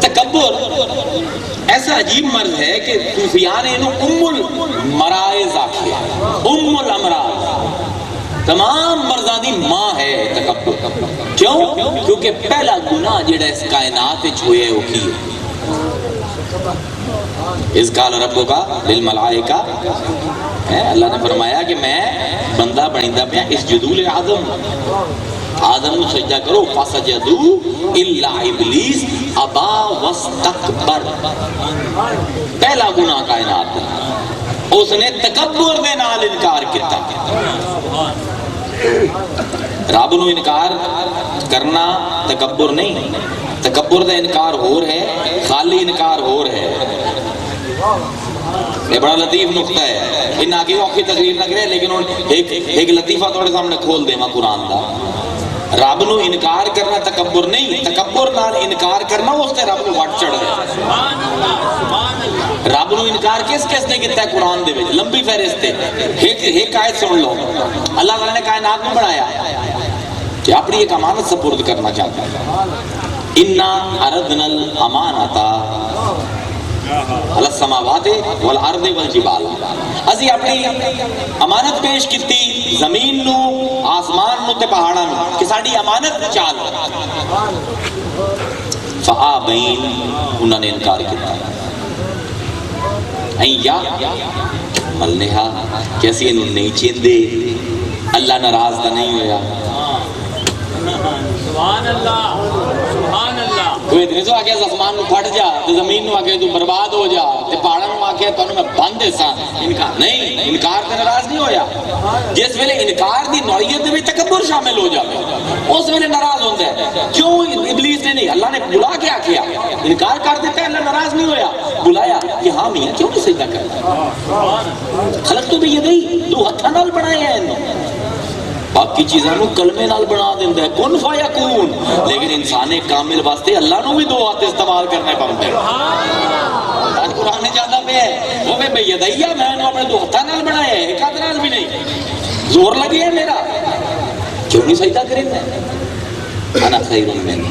تکبر ایسا عجیب مرض ہے کہ صوفیاء نے انہوں ام المرائض آکھیا، ام الامراض، تمام مرضاں دی ماں ہے تکبر۔ کیوں؟ کیونکہ پہلا گناہ جڑا اس کائنات وچ ہویا ہے وہ کی ہے؟ اذ قال ربک للملائکہ، اللہ نے فرمایا کہ میں بندہ بنیندہ پیا اسجدوا لآدم، آدم کو سجدہ کرو، فسجدوا الا ابلیس ابا واستکبر۔ پہلا گناہ کائنات ہے، اس نے تکبر دے نال انکار کیتا۔ رب نو انکار کرنا تکبر نہیں، تکبر دا انکار ہو رہا ہے، خالی انکار ہو رہا ہے۔ یہ بڑا لطیف نقطہ ہے، ان آگے اوکھی تقریر نہ کرے، لیکن ایک لطیفہ تھوڑے سامنے کھول دے ماں قرآن دا۔ رب نو انکار کرنا تکبر نہیں، تکبر نال انکار کرنا اس نے رب نو وٹ چڑھ گیا۔ رب نو انکار کس نے کیتا ہے قرآن دے وچ؟ لمبی فہرست ہے، ایک آیت سن لو۔ اللہ تعالیٰ نے کائنات کو بنایا کہ اپنی ایک امانت سپرد کرنا چاہتا ہے۔ انا اردنا الامانۃ علی السماوات والارض والجبال، اسی اپنی امانت پیش کیتی زمین نو، آسمان نو تے پہاڑاں نو کہ ساڈی امانت چال۔ فآبین، انہوں نے انکار کیتا، یا ملنہا کہ اسی انہوں نہیں چیندے، اللہ ناراض تا نہیں ہویا۔ سبحان اللہ، سبحان اللہ۔ کوئی ادھر سے آکے آسمان نو پھٹ جا، تو زمین نو آکے تو برباد ہو جا، تو پہاڑاں نو آکے تو میں بند سا، انکار نہیں، انکار تے ناراض نہیں ہویا۔ جس ویلے انکار دی نوعیت میں تکبر شامل ہو جاوے اس ویلے ناراض ہوتا ہے۔ کیوں ابلیس نے نہیں، اللہ نے بلا کے کیا انکار کر دیتا ہے، اللہ ناراض نہیں ہویا، بلایا کہ ہاں میاں کیوں نہیں سجدہ کرتا؟ خلق تو بھی یہ نہیں، دو ہتھاں نال بنائے ہیں، باقی چیزاں نو کلمے نال بنا دیندا ہے، کن فیکون، لیکن انسان کامل واسطے اللہ نو بھی دو ہاتھ استعمال کرنے پڑتے ہیں۔ آج قرآن نے جانا پہ ہے وہ میں یدیا، میں نے اپنے دو ہاتھاں نال بنایا ہے، ایک ہاتھ نال بھی نہیں، زور لگے ہے میرا، کیوں نہیں سجدہ کریں گے؟ انا خیر من،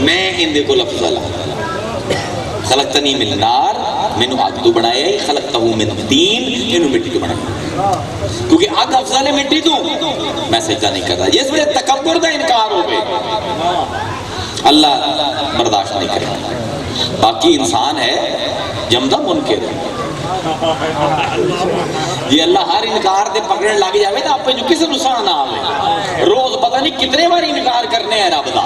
میں ان دے کو افضل، خلقتنی من نار، مینو اگ تو بنایا ہے، خلقتہ من طین، انہوں مٹی تو بنایا، کیونکہ اگ افضل ہے مٹی تو میں سجدہ نہیں کر رہا۔ جس میں تکبر دا انکار ہو گئے اللہ برداشت نہیں کرے۔ باقی انسان ہے جمدہ منکر، یہ اللہ ہر انکار دے پکڑنے لگ جاوے تو آپ پہ جو کسی نقصان نہ آوے، روز پتہ نہیں کتنے بار انکار کرنے ہیں رب دا،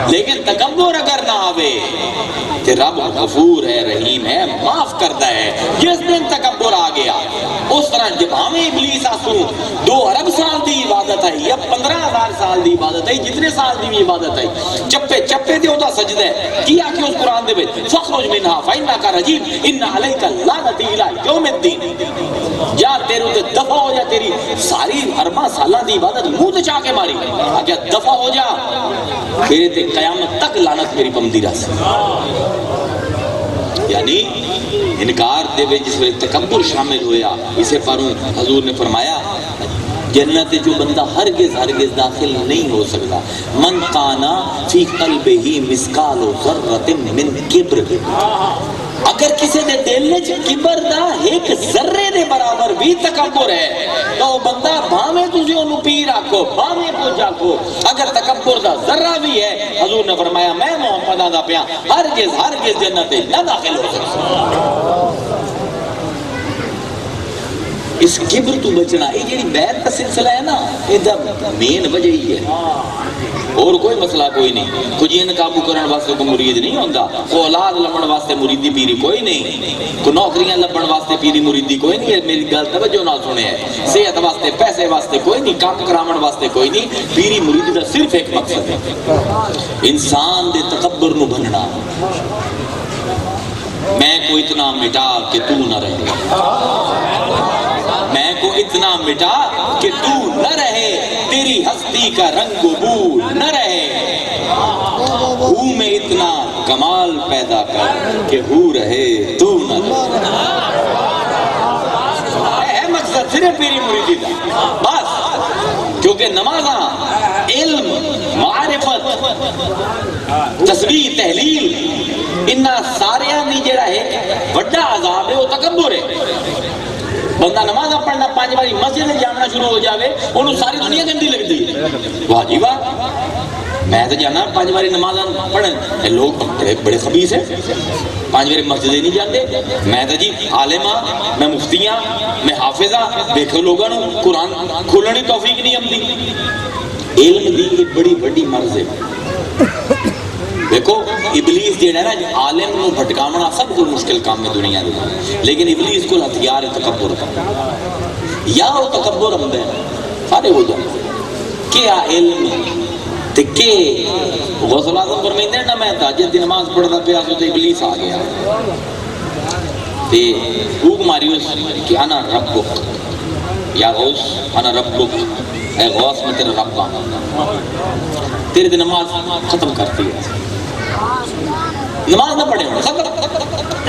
لیکن تکبر اگر نہ آوے کہ رب غفور ہے، رحیم ہے، معاف کرتا ہے۔ جس دن تکبر آ گیا اس طرح جب ہمیں ابلیس آسو 2 ارب سال دی عبادت ہے یا 15,000 سال دی عبادت ہے، جتنے سال دی بھی عبادت ہے، چپے چپے دے ہوتا سجدہ ہے کیا کہ اس قرآن دے میں فخرج منہا فإنک رجیم ان علیک لعنتی الی یوم الدین، یا تیرے تے دفع ہو جا، تیری ساری اربع سالہ دی عبادت منہ تے چاہ کے ماری، آگیا دفع ہو جا، پھر تے قیامت تک لعنت میری پمدی رہا۔ یعنی انکار دے وچ جس میں تکبر شامل ہویا، اسے پاروں حضور نے فرمایا جنت جو بندہ ہرگز داخل نہیں ہو سکتا، من کانا فی قلبہ مثقال ذرۃ من کبر، اگر کسی دے دل وچ کبر دا ایک ذرے دے برابر بھی تکبر ہے تو وہ بندہ بھاویں تسی اونوں پیر آکھو، بھاویں کچھ آکھو، اگر تکبر دا ذرہ بھی ہے، حضور نے فرمایا میں محمد دا پیا ہرگز جنت نہ داخل ہو سکتا۔ اس کبر تو بچنا، یہ جی بیعت کا سلسلہ ہے نا، یہ مین وجہ ہی ہے، اور کوئی مسئلہ کوئی نہیں۔ کچھ ان قابو کرنے واسطے کوئی مرید نہیں ہوتا، کوئی اولاد لبن واسطے مریدی پیری کوئی نہیں، کوئی نوکریاں لبن واسطے پیری مریدی کوئی نہیں ہے، میری گل توجہ نہ سنے ہے، صحت واسطے پیسے واسطے کوئی نہیں، کام کراون واسطے کوئی نہیں، پیری مریدی کا صرف ایک مقصد ہے، انسان دے تکبر نو بننا، میں کو اتنا مٹا کہ تو نہ رہے، میں کو اتنا مٹا کہ تو نہ رہے، تیری ہستی کا رنگ و بو نہ رہے، ہوں میں اتنا کمال پیدا کر کہ ہو رہے تو نہ رہے، ہے مقصد صرف میری مریدی کا بس، کیونکہ نمازاں علم معارف معرفت تسبیح تحلیل انہا ساریاں دی جڑا ہے بڑا عذاب ہے وہ تکبر ہے بندہ نماز پڑھنا 5 باری مسجد میں جانا شروع ہو جاوے انہوں ساری دنیا گندی لگ دی واہ جی واہ میں تو جانا 5 باری نماز پڑھن لوگ بڑے خبیث ہیں 5 باری مسجدیں نہیں جاتے میں تو جی عالم ہاں میں مفتی ہاں میں حافظ ہاں دیکھو لوگوں قرآن کھولنے توفیق نہیں آتی علم دی ایک بڑی بڑی مرض ہے دیکھو ابلیس جیڑا ہے نا عالم نو بھٹکاونا سب کو مشکل کام ہے دنیا دے لیکن ابلیس کو ہتھیار ہے تکبر کا یا وہ تکبر ہوندا ہے سارے ہو جاندے کیا علم تے کہ غوث اعظم فرمائندے نا میں تہجد دی نماز پڑھدا پیا سو تے ابلیس آ گیا تے بھوک ماری اس کہ انا ربک یا غوث انا ربک اے غوث میں تیرا رب ہوں تیرے دی نماز ختم کرتی ہے نماز نہ پڑھے ہوں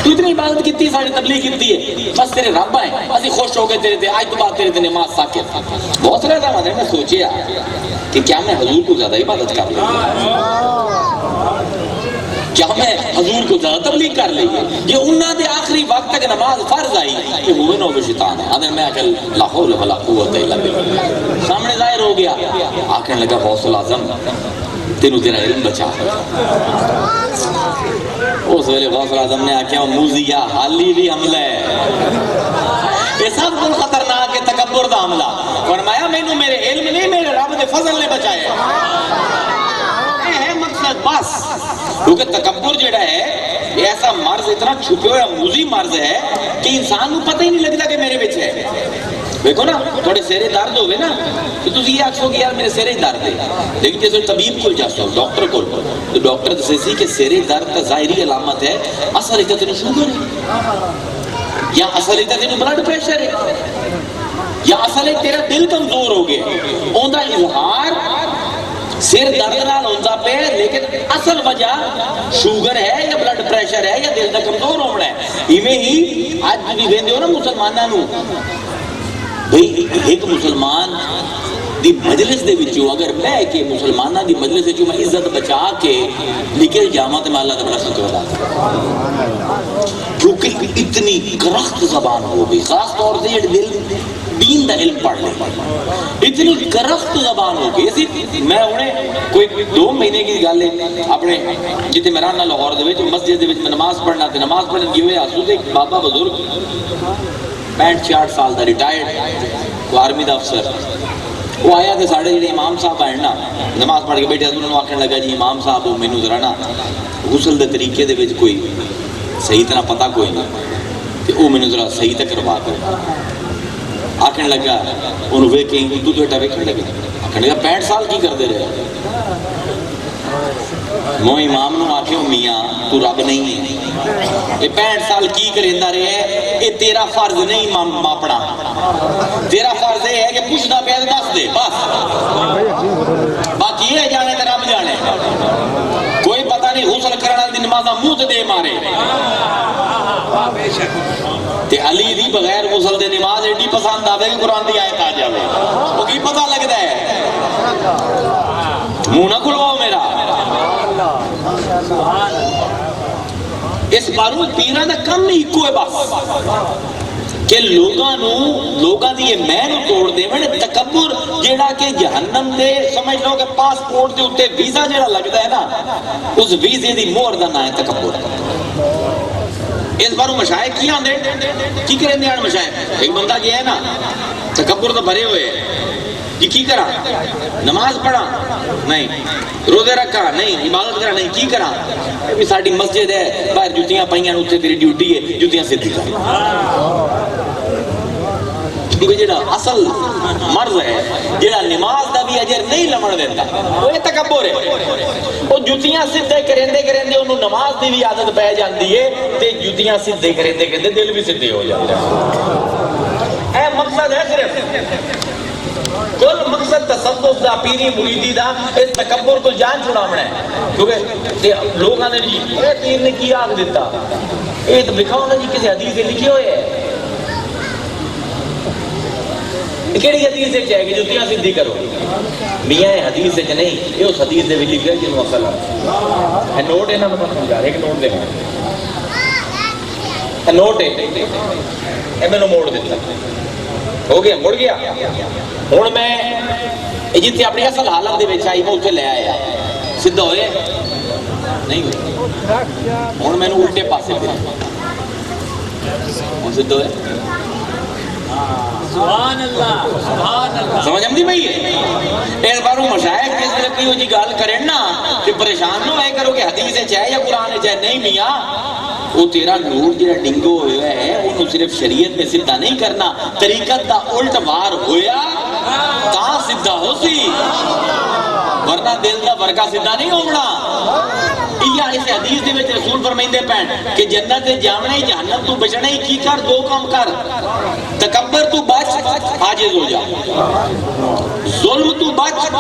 تو اتنی عبادت کیتی ساری تبلیغ کیتی ہے بس تیرے رب آئے اسی خوش ہو گئے تیرے تے آج تو بعد تیرے تے نماز ساکت بہت سارے زمانے میں سوچیا کہ کیا میں حضور کو زیادہ عبادت کر لوں کیا میں حضور کو زیادہ تبلیغ کر لیں یہ انہاں دے آخری وقت تک نماز فرض آئی کہ ہوئے نو شیطان ہے اندر میں اکل لا حول ولا قوت الا باللہ سامنے ظاہر ہو گیا آکھنے لگا غوث اعظم تینوں تیرا علم بچا اس ویلے غوث اعظم نے آکھیا موزیا حالی بھی حملہ ہے یہ سب کو خطرناک ہے تکبر دا حملہ فرمایا مینوں میرے علم نہیں میرے رب دے فضل نے بچایا یہ ہے مقصد بس کیونکہ تکبر جڑا ہے یہ ایسا مرض اتنا چھپے ہوا موزی مرض ہے کہ انسان کو پتہ ہی نہیں لگتا کہ میرے بچ ہے دیکھو نا تھوڑے سیرے درد ہوئے نا تو تسی یہ آکھو کہ یار میرے سیرے درد ہے لیکن جیسے طبیب کو جاسو ڈاکٹر کو تو ڈاکٹر دسے سی کہ سیرے درد کا ظاہری علامت ہے اصل اتنا تینوں شوگر ہے یا اصل اتنا تینوں بلڈ پریشر ہے یا اصل تیرا دل کمزور ہو گیا اون دا اظہار سر درد نال ہوندا پے لیکن اصل وجہ شوگر ہے یا بلڈ پریشر ہے یا دل دا کمزور ہونا ہے ایویں ہی اج بھی ویندے ہو نا مسلماناں نو بھئی ایک مسلمان دی مجلس دے وچوں اگر میں کہ مسلماناں دی مجلس وچوں میں عزت بچا کے نکل جاواں تے میں اللہ دا بڑا شکر ادا کراں کیونکہ اتنی کرخت زبان ہو گئی خاص طور سے یہ دل دین دا علم پڑھ لے اتنی کرخت زبان ہو گئی اسی میں انہیں کوئی 2 مہینے کی گل ہے اپنے جتے میں رہنا لاہور دے وچ مسجد دے وچ میں نماز پڑھنا تے نماز پڑھن گئے ہوئے آسو تے ایک بابا بزرگ 65-66 سال دا ریٹائرڈ آرمی دا افسر وہ آیا تے ساڑھے جڑے امام صاحب آئے نا نماز پڑھ کے بیٹھے انہوں نے آکھنے لگا جی امام صاحب وہ مینوں ذرا نا غسل دے طریقے دے وچ کوئی صحیح طرح پتہ کوئی نہیں تے وہ مینوں ذرا صحیح تک کروا دے آکھنے لگا انہوں ویکھیں تو بیٹا ویکھنے لگے آکھنے لگا 65 سال کی کردے رہے مو امام نو آکھے میاں تو رب نہیں ہے یہ 65 سال کی کریندا رہے یہ تیرا فرض نہیں ماپنا تیرا فرض یہ ہے کہ پوچھنا پیا دس دے بس باقی یہ جانے تے رب جانے کوئی پتہ نہیں غسل کرنا دی نمازاں منہ تے دے مارے تے علی دی بغیر غسل دے نماز ایڈی پسند آوے کہ قرآن دی آیت آ جاوے وہ کی پتہ لگدا ہے منہ نہ کھلواؤ میرا اس باروں پیران دا کم ہی کوئی بس کہ لوگاں دی یہ میں نو توڑ دے میں تکبر جیڑا کہ جہنم دے سمجھ لو کہ پاسپورٹ دے اتے ویزا جیڑا لگتا ہے نا اس ویزے دی مہر دا نام ہے تکبر اس باروں مشائق کی آندے کی کریں دے آن مشائق ایک بندہ یہ ہے نا تکبر تو بھرے ہوئے جی کی کرا نماز پڑھا نہیں روزے رکھا نہیں عبادت کرا نہیں کی کرا بھی ساڑی مسجد ہے باہر جوتیاں پائیاں اتنے تیری ڈیوٹی ہے جوتیاں سیدھی کر جڑا اصل مرض ہے جڑا نماز دا بھی اجر نہیں لمن دیتا وہ یہ تکبر ہے وہ جوتیاں سیدھے کریندے کریندے انہوں نماز دی بھی عادت پہ جاندی ہے تے جوتیاں سیدھے کریندے کریندے دل بھی سیدھے ہو جاتا ہے اے مقصد ہے صرف کل مقصد تصوف دا پیری مریدی دا اس تکبر کو جان چھڑاونا ہے کیونکہ لوگ آنے جی اے پیر نے کی آگ دیتا اے تو لکھا ہونا جی کسی حدیث سے لکھے ہوئے ہے کیڑی حدیث سے چاہے گی جوتیاں سیدھی کرو میاں حدیث سے نہیں، یہ اس حدیث دے وچ لکھیا جنوں اصل ہے نوٹ ہے نا، میں سمجھا ایک نوٹ دے نوٹ ہے اے میں موڑ دیتا ہو گیا، مڑ گیا ہن میں جتنے اپنی اصل حالت دے وچ آئی میں اتنے لے آیا سیدھا ہوئے نہیں ہوئے ہن میں الٹے پاسے پہ ہن سیدھا ہوئے سبحان اللہ سبحان اللہ سمجھ آمدی بھائی ہے اس باروں مشائخ جس طرح کی جی گل کریں نا کہ پریشان نہ ہوئے کرو کہ حدیث ہے چاہے یا قرآن ہے چاہے، نہیں میاں وہ تیرا نور جڑا ڈنگو ہوا ہے انہوں صرف شریعت میں سدھا نہیں کرنا، طریقت دا الٹ وار ہویا تا سدھا ہو سی، ورنہ دل دا ورکا سدھا نہیں ہونا۔ یہ اس حدیث دے وچ رسول فرمائندے پین کہ جنت تے جاونا ہی جہنم تو بچنا ہی کی کر، دو کام کر، تکبر تو بچ عاجز ہو جا، ظلم تو بچ